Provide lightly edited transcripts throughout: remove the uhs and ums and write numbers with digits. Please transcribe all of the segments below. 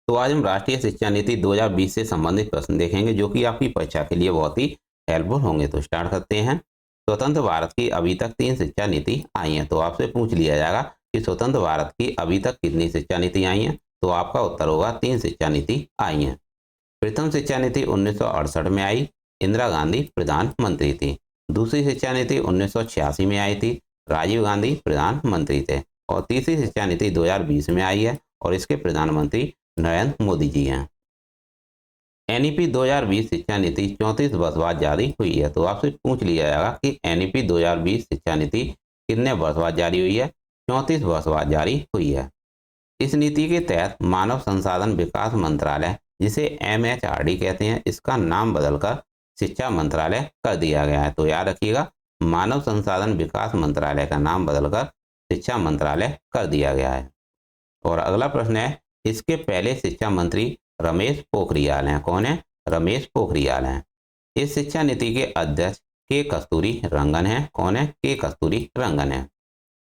तो आज हम राष्ट्रीय शिक्षा नीति 2020 से संबंधित प्रश्न देखेंगे जो कि आपकी परीक्षा के लिए बहुत ही हेल्पफुल होंगे। तो स्टार्ट करते हैं। स्वतंत्र भारत की अभी तक 3 शिक्षा नीति आई हैं। तो आपसे पूछ लिया जाएगा कि स्वतंत्र भारत की अभी तक कितनी शिक्षा नीति आई हैं, तो आपका उत्तर होगा 3 शिक्षा नीति आई हैं। प्रथम शिक्षा नीति 1968 में आई, इंदिरा गांधी प्रधानमंत्री थी। दूसरी शिक्षा नीति 1986 में आई थी, राजीव गांधी प्रधानमंत्री थे। और तीसरी शिक्षा नीति 2020 में आई है और इसके प्रधानमंत्री नरेंद्र मोदी जी हैं। एनईपी 2020 शिक्षा नीति 34 वर्ष बाद जारी हुई है। तो आपसे पूछ लिया जाएगा कि एनईपी 2020 शिक्षा नीति कितने वर्ष बाद जारी हुई है? 34 वर्ष बाद जारी हुई है। इस नीति के तहत मानव संसाधन विकास मंत्रालय, जिसे एमएचआरडी कहते हैं, इसका नाम बदलकर शिक्षा मंत्रालय कर दिया गया है। तो याद रखिएगा, मानव संसाधन विकास मंत्रालय का नाम बदलकर शिक्षा मंत्रालय कर दिया गया है। और अगला प्रश्न है, इसके पहले शिक्षा मंत्री रमेश पोखरियाल हैं। कौन है? रमेश पोखरियाल हैं। इस शिक्षा नीति के अध्यक्ष के कस्तूरी रंगन हैं। कौन है? के कस्तूरी रंगन है।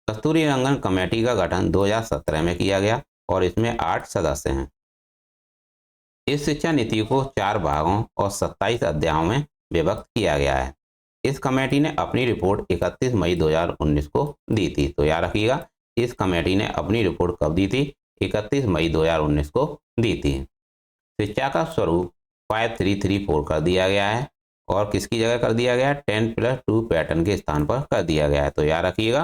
कस्तूरी रंगन कमेटी का गठन 2017 में किया गया और इसमें 8 सदस्य हैं। इस शिक्षा नीति को 4 भागों और 27 अध्यायों में विभक्त किया गया है। इस कमेटी ने अपनी रिपोर्ट 31 मई 2019 को दी थी। तो याद रखिएगा, इस कमेटी ने अपनी रिपोर्ट कब दी थी? 31 मई 2019 को दी थी। शिक्षा का स्वरूप 5334 कर दिया गया है और किसकी जगह कर दिया गया है? 10+2 पैटर्न के स्थान पर कर दिया गया है। तो याद रखिएगा,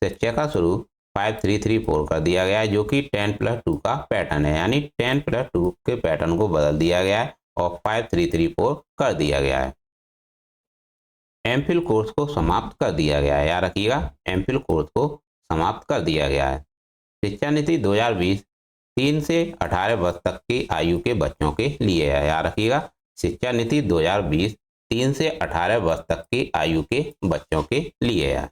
शिक्षा का स्वरूप 5334 कर दिया गया है जो कि 10+2 का पैटर्न है, यानी 10+2 के पैटर्न को बदल दिया गया है और 5334 कर दिया गया है। एमफिल कोर्स को समाप्त कर दिया गया है। याद रखिएगा, एमफिल कोर्स को समाप्त कर दिया गया है। शिक्षा नीति 2020 3 से 18 वर्ष तक की आयु के बच्चों के लिए है। याद रखिएगा, शिक्षा नीति 2020 3 से 18 वर्ष तक की आयु के बच्चों के लिए है।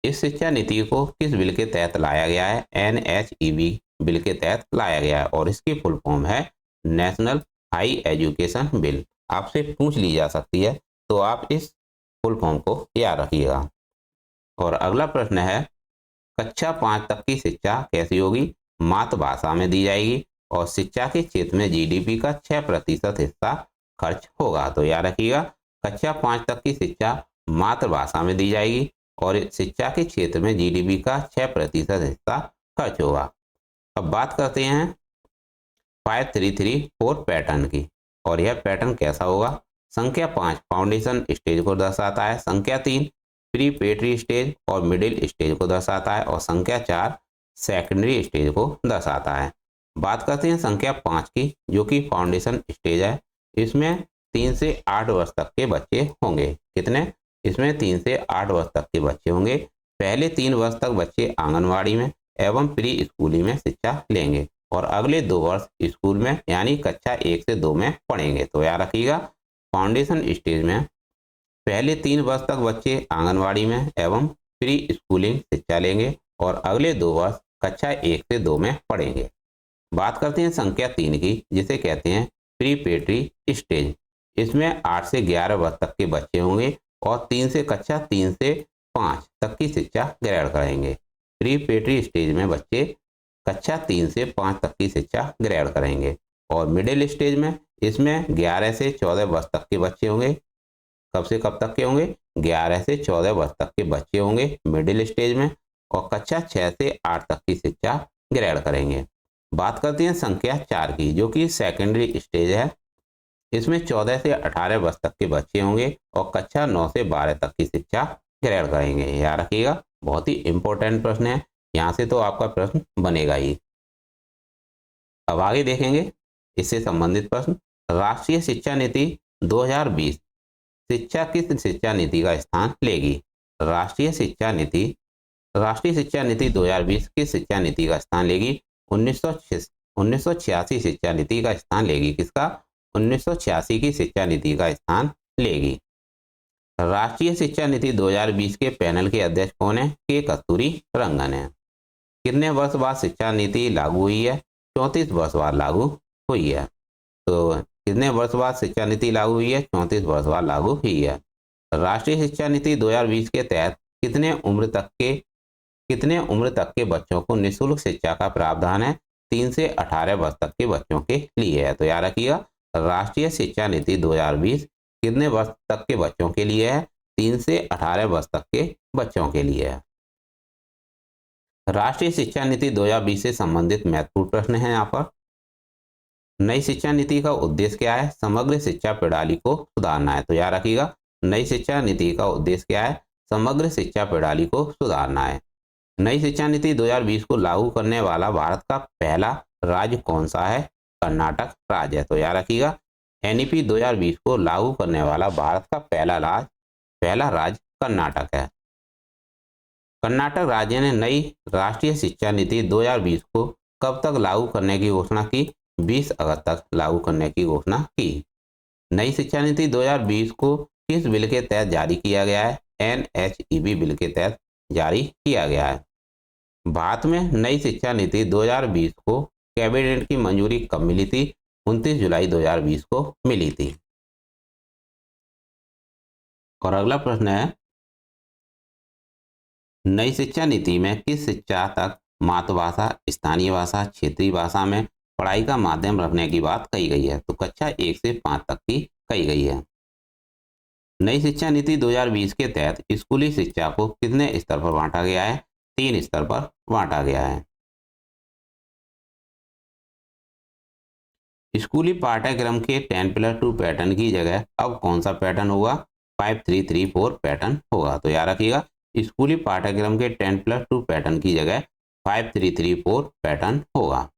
इस शिक्षा नीति को किस बिल के तहत लाया गया है? NHEB बिल के तहत लाया गया है और इसकी फुल फॉर्म है नेशनल हाई एजुकेशन बिल। आपसे पूछ ली जा सकती है, तो आप इस फुल फॉर्म को याद रखिएगा। और अगला प्रश्न है, कक्षा 5 तक की शिक्षा कैसी होगी? मातृभाषा में दी जाएगी और शिक्षा के क्षेत्र में GDP का 6% हिस्सा खर्च होगा। तो याद रखिएगा, कक्षा 5 तक की शिक्षा मातृभाषा में दी जाएगी और शिक्षा के क्षेत्र में GDP का 6% हिस्सा खर्च होगा। अब बात करते हैं 5334 पैटर्न की, और यह पैटर्न कैसा होगा? संख्या 5 फाउंडेशन स्टेज को दर्शाता है, संख्या 3 प्रीपेटरी स्टेज और मिडिल स्टेज को दर्शाता है और संख्या 4 सेकेंडरी स्टेज को दर्शाता है। बात करते हैं संख्या 5 की, जो कि फाउंडेशन स्टेज है। इसमें 3 से 8 वर्ष तक के बच्चे होंगे। कितने? इसमें 3 से 8 वर्ष तक के बच्चे होंगे। पहले 3 वर्ष तक बच्चे आंगनवाड़ी में एवं प्री स्कूली में शिक्षा लेंगे और अगले 2 वर्ष स्कूल में यानी कक्षा 1 से 2 में पढ़ेंगे। तो याद रखिएगा, फाउंडेशन स्टेज में पहले 3 वर्ष तक बच्चे आंगनवाड़ी में एवं प्री स्कूलिंग शिक्षा लेंगे और अगले 2 वर्ष कक्षा 1 से 2 में पढ़ेंगे। बात करते हैं संख्या 3 की, जिसे कहते हैं प्रीपेटरी स्टेज। इसमें 8 से 11 वर्ष तक के बच्चे होंगे और कक्षा 3 से 5 तक की शिक्षा ग्रहण करेंगे। प्रीपेटरी स्टेज में बच्चे कक्षा 3 से 5 तक की शिक्षा ग्रहण करेंगे। और मिडिल स्टेज में इसमें 11 से 14 वर्ष तक के बच्चे होंगे। कब से कब तक के होंगे? 11 से 14 वर्ष तक के बच्चे होंगे मिडिल स्टेज में और कक्षा 6 से 8 तक की शिक्षा ग्रहण करेंगे। बात करते हैं संख्या 4 की, जो कि सेकेंडरी स्टेज है। इसमें 14 से 18 वर्ष तक के बच्चे होंगे और कक्षा 9 से 12 तक की शिक्षा ग्रहण करेंगे। याद रखिएगा, बहुत ही इंपॉर्टेंट प्रश्न है, यहाँ से तो आपका प्रश्न बनेगा ही। अब आगे देखेंगे इससे संबंधित प्रश्न। राष्ट्रीय शिक्षा नीति 2020 शिक्षा किस शिक्षा नीति का स्थान लेगी? राष्ट्रीय शिक्षा नीति 2020 किस शिक्षा नीति का स्थान लेगी? 1986 शिक्षा नीति का स्थान लेगी। किसका? 1986 की शिक्षा नीति का स्थान लेगी। राष्ट्रीय शिक्षा नीति 2020 के पैनल के अध्यक्ष कौन है? के कस्तूरी रंगन है। कितने वर्ष बाद शिक्षा नीति लागू हुई है? 34 वर्ष बाद लागू हुई है। तो कितने वर्ष बाद शिक्षा नीति लागू हुई है? 34 वर्ष बाद लागू हुई है। राष्ट्रीय शिक्षा नीति 2020 के तहत कितने उम्र तक के बच्चों को निःशुल्क शिक्षा का प्रावधान है? 3 से 18 वर्ष तक के बच्चों के लिए है। तो याद रखिएगा, राष्ट्रीय शिक्षा नीति 2020 कितने वर्ष तक के बच्चों के लिए है? 3 से 18 वर्ष तक के बच्चों के लिए है। राष्ट्रीय शिक्षा नीति 2020 से संबंधित महत्वपूर्ण प्रश्न है यहाँ पर। नई शिक्षा नीति का उद्देश्य क्या है? समग्र शिक्षा प्रणाली को सुधारना है। तो याद रखिएगा, नई शिक्षा नीति का उद्देश्य क्या है? समग्र शिक्षा प्रणाली को सुधारना है। नई शिक्षा नीति 2020 को लागू करने वाला भारत का पहला राज्य कौन सा है? कर्नाटक राज्य है। तो याद रखिएगा, एनईपी 2020 को लागू करने वाला भारत का पहला राज्य कर्नाटक है। कर्नाटक राज्य ने नई राष्ट्रीय शिक्षा नीति 2020 को कब तक लागू करने की घोषणा की? 20 अगस्त तक लागू करने की घोषणा की। नई शिक्षा नीति 2020 को किस बिल के तहत जारी किया गया है? एनएचईबी बिल के तहत जारी किया गया है। भारत में नई शिक्षा नीति 2020 को कैबिनेट की मंजूरी कब मिली थी? 29 जुलाई 2020 को मिली थी। और अगला प्रश्न है, नई शिक्षा नीति में किस शिक्षा तक मातृभाषा, स्थानीय भाषा, क्षेत्रीय भाषा में पढ़ाई का माध्यम रखने की बात कही गई है? तो कक्षा 1 से 5 तक की कही गई है। नई शिक्षा नीति 2020 के तहत स्कूली शिक्षा को कितने स्तर पर बांटा गया है? 3 स्तर पर बांटा गया है। स्कूली पाठ्यक्रम के 10+2 पैटर्न की जगह अब कौन सा पैटर्न होगा? 5334 पैटर्न होगा। तो याद रखिएगा, स्कूली पाठ्यक्रम के 10+2 पैटर्न की जगह 5334 पैटर्न होगा।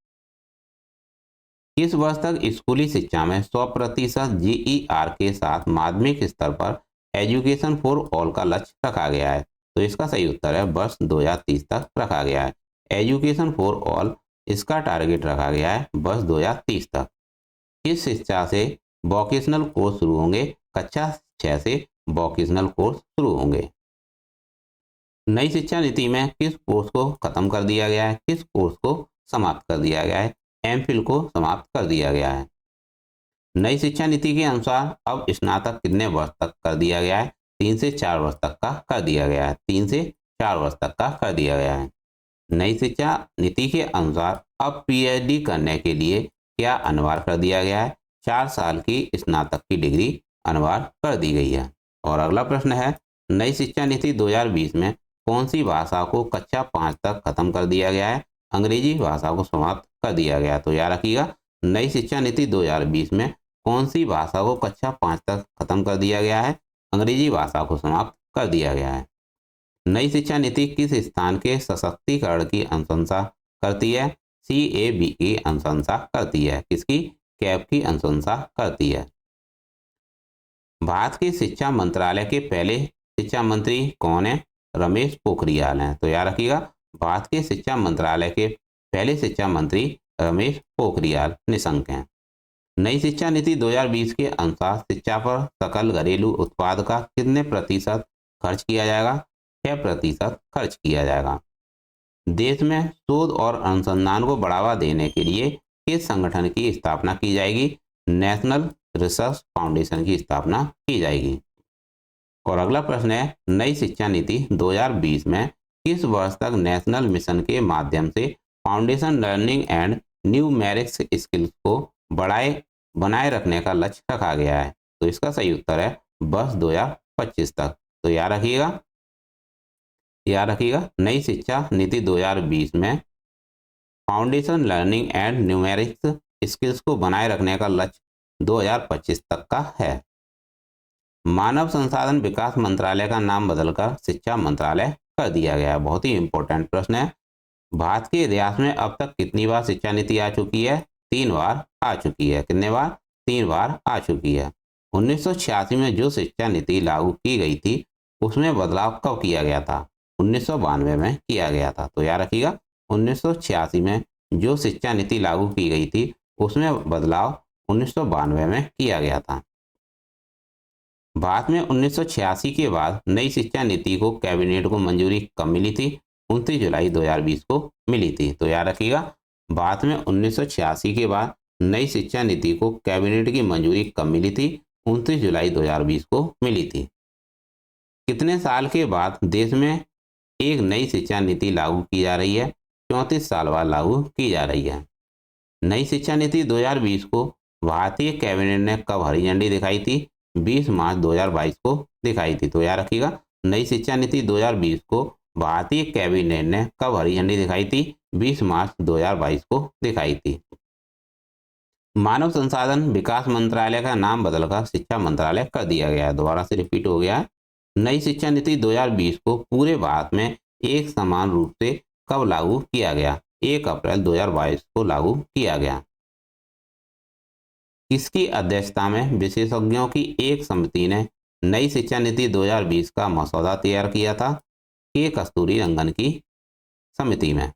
किस वर्ष तक स्कूली शिक्षा में 100% जीईआर के साथ माध्यमिक स्तर पर एजुकेशन फॉर ऑल का लक्ष्य रखा गया है? तो इसका सही उत्तर है वर्ष 2030 तक रखा गया है। एजुकेशन फॉर ऑल, इसका टारगेट रखा गया है वर्ष 2030 तक। किस शिक्षा से वोकेशनल कोर्स शुरू होंगे? कक्षा 6 से वोकेशनल कोर्स शुरू होंगे। नई शिक्षा नीति में किस कोर्स को खत्म कर दिया गया है? किस कोर्स को समाप्त कर दिया गया है? एमफिल को समाप्त कर दिया गया है। नई शिक्षा नीति के अनुसार अब स्नातक कितने वर्ष तक कर दिया गया है? 3 से 4 वर्ष तक का कर दिया गया है। 3 से 4 वर्ष तक का कर दिया गया है। नई शिक्षा नीति के अनुसार अब पीएचडी करने के लिए क्या अनिवार्य कर दिया गया है? 4 साल की स्नातक की डिग्री अनिवार्य कर दी गई है। और अगला प्रश्न है, नई शिक्षा नीति 2020 में कौन सी भाषा को कक्षा 5 तक खत्म कर दिया गया है? अंग्रेजी भाषा को समाप्त कर दिया गया। तो याद रखिएगा, नई शिक्षा नीति 2020 में कौन सी भाषा को कक्षा 5 तक खत्म कर दिया गया है? अंग्रेजी भाषा को समाप्त कर दिया गया है। नई शिक्षा नीति किस स्थान के सशक्तिकरण की अनुशंसा करती है? CAB की अनुशंसा करती है। किसकी? कैब की अनुशंसा करती है। भारत के शिक्षा मंत्रालय के पहले शिक्षा मंत्री कौन है? रमेश पोखरियाल हैं। तो याद रखिएगा, भारत के शिक्षा मंत्रालय के पहले शिक्षा मंत्री रमेश पोखरियाल निशंक हैं। नई शिक्षा नीति 2020 के अनुसार शिक्षा पर सकल घरेलू उत्पाद का कितने प्रतिशत खर्च किया जाएगा? 6% खर्च किया जाएगा। देश में शोध और अनुसंधान को बढ़ावा देने के लिए किस संगठन की स्थापना की जाएगी? नेशनल रिसर्च फाउंडेशन की स्थापना की जाएगी। और अगला प्रश्न है, नई शिक्षा नीति 2020 में किस वर्ष तक नेशनल मिशन के माध्यम से foundation learning and numerics skills को बनाए रखने का लक्ष्य रखा गया है? तो इसका सही उत्तर है वर्ष 2025 तक। तो याद रखिएगा, नई शिक्षा नीति 2020 में foundation learning and numerics skills को बनाए रखने का लक्ष्य 2025 तक का है। मानव संसाधन विकास मंत्रालय का नाम बदलकर शिक्षा मंत्रालय कर दिया गया है। बहुत ही इंपॉर्टेंट प्रश्न है। भारत के इतिहास में अब तक कितनी बार शिक्षा नीति आ चुकी है? 3 बार आ चुकी है। कितने बार? 3 बार आ चुकी है। 1986 में जो शिक्षा नीति लागू की गई थी उसमें बदलाव कब किया गया था? 1992 में किया गया था। तो याद रखिएगा, 1986 में जो शिक्षा नीति लागू की गई थी उसमें बदलाव 1992 में किया गया था। भारत में 1986 के बाद नई शिक्षा नीति को कैबिनेट को मंजूरी कब मिली थी? 29 जुलाई 2020 को मिली थी। तो याद रखिएगा, भारत में 1986 के बाद नई शिक्षा नीति को कैबिनेट की मंजूरी कब मिली थी? 29 जुलाई 2020 को मिली थी। कितने साल के बाद देश में एक नई शिक्षा नीति लागू की जा रही है? 34 साल बाद लागू की जा रही है। नई शिक्षा नीति 2020 को भारतीय कैबिनेट ने कब हरी झंडी दिखाई थी? 20 मार्च 2022 को दिखाई थी। तो याद रखिएगा, नई शिक्षा नीति 2020 को भारतीय कैबिनेट ने कब हरी झंडी दिखाई थी? 20 मार्च 2022 को दिखाई थी। मानव संसाधन विकास मंत्रालय का नाम बदलकर शिक्षा मंत्रालय कर दिया गया है। दोबारा से रिपीट हो गया है। नई शिक्षा नीति 2020 को पूरे भारत में एक समान रूप से कब लागू किया गया? 1 अप्रैल 2022 को लागू किया गया। किसकी अध्यक्षता में विशेषज्ञों की एक समिति ने नई शिक्षा नीति 2020 का मसौदा तैयार किया था? के कस्तूरी रंगन की समिति में।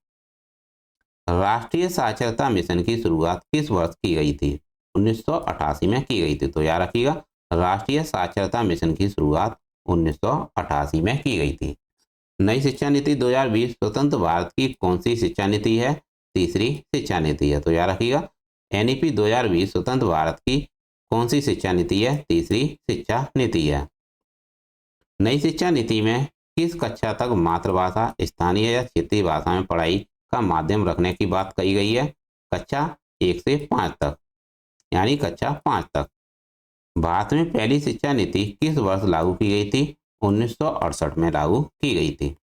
राष्ट्रीय साक्षरता मिशन की शुरुआत किस वर्ष की गई थी? 1988 में की गई थी। तो याद रखिएगा, राष्ट्रीय साक्षरता मिशन की शुरुआत 1988 में की गई थी। नई शिक्षा नीति 2020 स्वतंत्र भारत की कौन सी शिक्षा नीति है? तीसरी शिक्षा नीति है। तो याद रखिएगा, एनईपी 2020 स्वतंत्र भारत की कौन सी शिक्षा नीति है? तीसरी शिक्षा नीति है। नई शिक्षा नीति में किस कक्षा तक मातृभाषा, स्थानीय या क्षेत्रीय भाषा में पढ़ाई का माध्यम रखने की बात कही गई है? कक्षा 1 से 5 तक, यानी कक्षा 5 तक। भारत में पहली शिक्षा नीति किस वर्ष लागू की गई थी? 1968 में लागू की गई थी।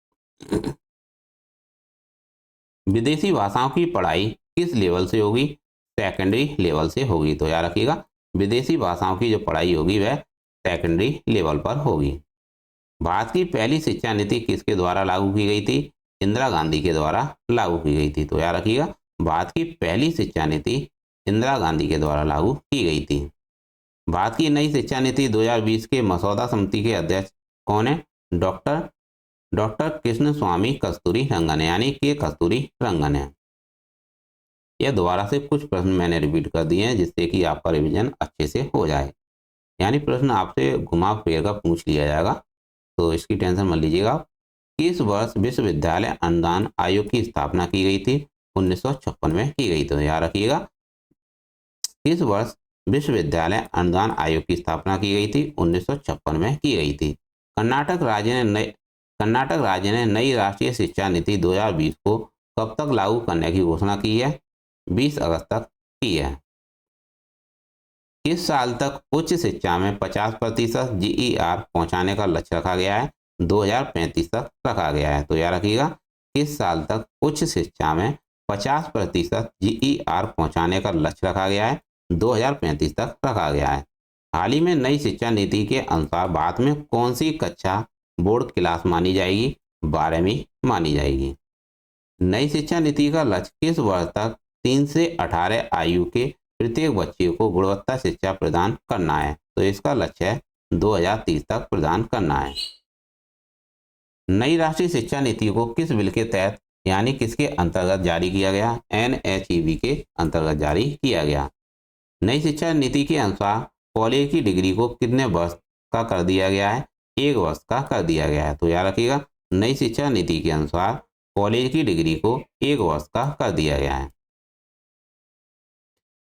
विदेशी भाषाओं की पढ़ाई किस लेवल से होगी? सेकेंडरी लेवल से होगी। तो याद रखिएगा, विदेशी भाषाओं की जो पढ़ाई होगी वह सेकेंडरी लेवल पर होगी। भारत की पहली शिक्षा नीति किसके द्वारा लागू की गई थी? इंदिरा गांधी के द्वारा लागू की गई थी। तो याद रखिएगा, भारत की पहली शिक्षा नीति इंदिरा गांधी के द्वारा लागू की गई थी। भारत की नई शिक्षा नीति 2020 के मसौदा समिति के अध्यक्ष कौन है? डॉक्टर कृष्ण स्वामी कस्तूरी रंगन, यानी के कस्तूरी रंगन है। यह दोबारा से कुछ प्रश्न मैंने रिपीट कर दिए हैं जिससे कि आपका रिवीजन अच्छे से हो जाए, यानी प्रश्न आपसे घुमा फिर कर पूछ लिया जाएगा, तो इसकी टेंशन मत लीजिएगा। किस वर्ष विश्वविद्यालय अनुदान आयोग की स्थापना की गई थी? 1956 में की गई। तो याद रखिएगा, किस वर्ष विश्वविद्यालय अनुदान आयोग की स्थापना की गई थी? 1956 में की गई थी। कर्नाटक राज्य ने नई राष्ट्रीय शिक्षा नीति 2020 को कब तक लागू करने की घोषणा की है? 20 अगस्त तक की है। किस साल तक उच्च शिक्षा में 50% जीईआर पहुंचाने का लक्ष्य रखा गया है? 2035 तक रखा गया है। तो याद रखिएगा, किस साल तक उच्च शिक्षा में 50% जीईआर पहुंचाने का लक्ष्य रखा गया है? 2035 तक रखा गया है। हाल ही में नई शिक्षा नीति के अनुसार भारत में कौन सी कक्षा बोर्ड क्लास मानी जाएगी? 12वीं मानी जाएगी। नई शिक्षा नीति का लक्ष्य किस वर्ष तक 3 से 18 आयु के प्रत्येक बच्चे को गुणवत्ता शिक्षा प्रदान करना है? तो इसका लक्ष्य है 2030 तक प्रदान करना है। नई राष्ट्रीय शिक्षा नीति को किस बिल के तहत, यानी किसके अंतर्गत जारी किया गया? एनएचईबी के अंतर्गत जारी किया गया। नई शिक्षा नीति के अनुसार कॉलेज की डिग्री को कितने वर्ष का कर दिया गया है? 1 वर्ष का कर दिया गया है। तो याद रखिएगा, नई शिक्षा नीति के अनुसार कॉलेज की डिग्री को 1 वर्ष का कर दिया गया है।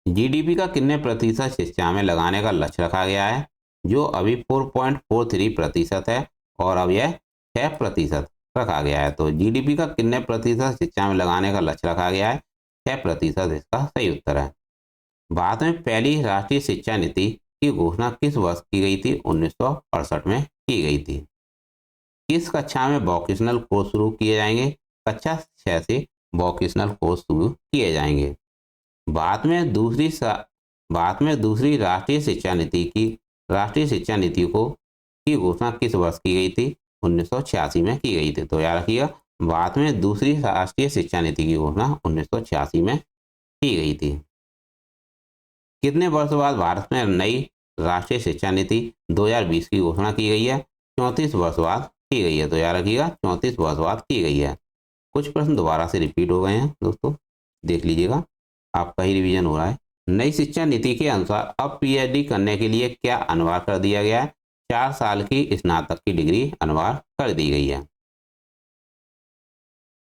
जीडीपी का कितने प्रतिशत शिक्षा में लगाने का लक्ष्य रखा गया है? जो अभी 4.43% है और अब यह 6% रखा गया है। तो जीडीपी का कितने प्रतिशत शिक्षा में लगाने का लक्ष्य रखा गया है? 6% इसका सही उत्तर है। भारत में पहली राष्ट्रीय शिक्षा नीति की घोषणा किस वर्ष की गई थी? 1968 में की गई थी। किस कक्षा में वोकेशनल कोर्स शुरू किए जाएंगे? कक्षा 6 से वोकेशनल कोर्स शुरू किए जाएंगे। भारत में दूसरी राष्ट्रीय शिक्षा नीति की घोषणा किस वर्ष की गई थी? 1986 में की गई थी। तो याद रखिएगा, भारत में दूसरी राष्ट्रीय शिक्षा नीति की घोषणा 1986 में की गई थी। कितने वर्ष बाद भारत में नई राष्ट्रीय शिक्षा नीति 2020 की घोषणा की गई है? 34 वर्ष बाद की गई है। तो याद रखिएगा, 34 वर्ष बाद की गई है। कुछ प्रश्न दोबारा से रिपीट हो गए हैं दोस्तों, देख लीजिएगा, आपका ही रिवीजन हो रहा है। नई शिक्षा नीति के अनुसार अब पीएचडी करने के लिए क्या अनिवार्य कर दिया गया है? 4 साल की स्नातक की डिग्री अनिवार्य कर दी गई है।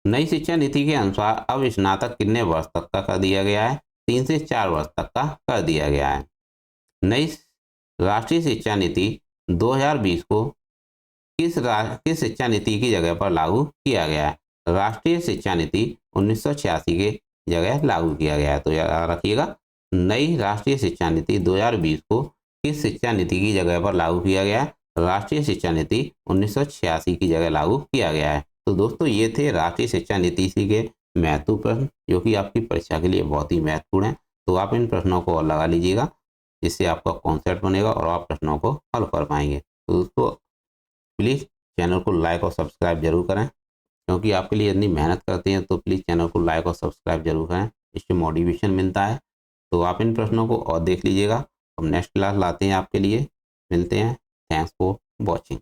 नई शिक्षा नीति के अनुसार अब स्नातक कितने वर्ष तक का कर दिया गया है? 3 से 4 वर्ष तक का कर दिया गया है। नई राष्ट्रीय शिक्षा नीति 2020 को किस शिक्षा नीति की जगह पर लागू किया गया है? राष्ट्रीय शिक्षा नीति 1986 के जगह लागू किया गया है। तो याद रखिएगा, नई राष्ट्रीय शिक्षा नीति 2020 को किस शिक्षा नीति की जगह पर लागू किया गया है? राष्ट्रीय शिक्षा नीति 1986 की जगह लागू किया गया है। तो दोस्तों ये थे राष्ट्रीय शिक्षा नीति के महत्वपूर्ण प्रश्न, जो कि आपकी परीक्षा के लिए बहुत ही महत्वपूर्ण है। तो आप इन प्रश्नों को और लगा लीजिएगा, जिससे आपका कॉन्सेप्ट बनेगा और आप प्रश्नों को हल कर पाएंगे। तो दोस्तों प्लीज़ चैनल को लाइक और सब्सक्राइब जरूर करें, क्योंकि आपके लिए इतनी मेहनत करते हैं, तो प्लीज़ चैनल को लाइक और सब्सक्राइब जरूर करें, इससे मोटिवेशन मिलता है। तो आप इन प्रश्नों को और देख लीजिएगा। हम नेक्स्ट क्लास लाते हैं आपके लिए। मिलते हैं। Thanks for watching.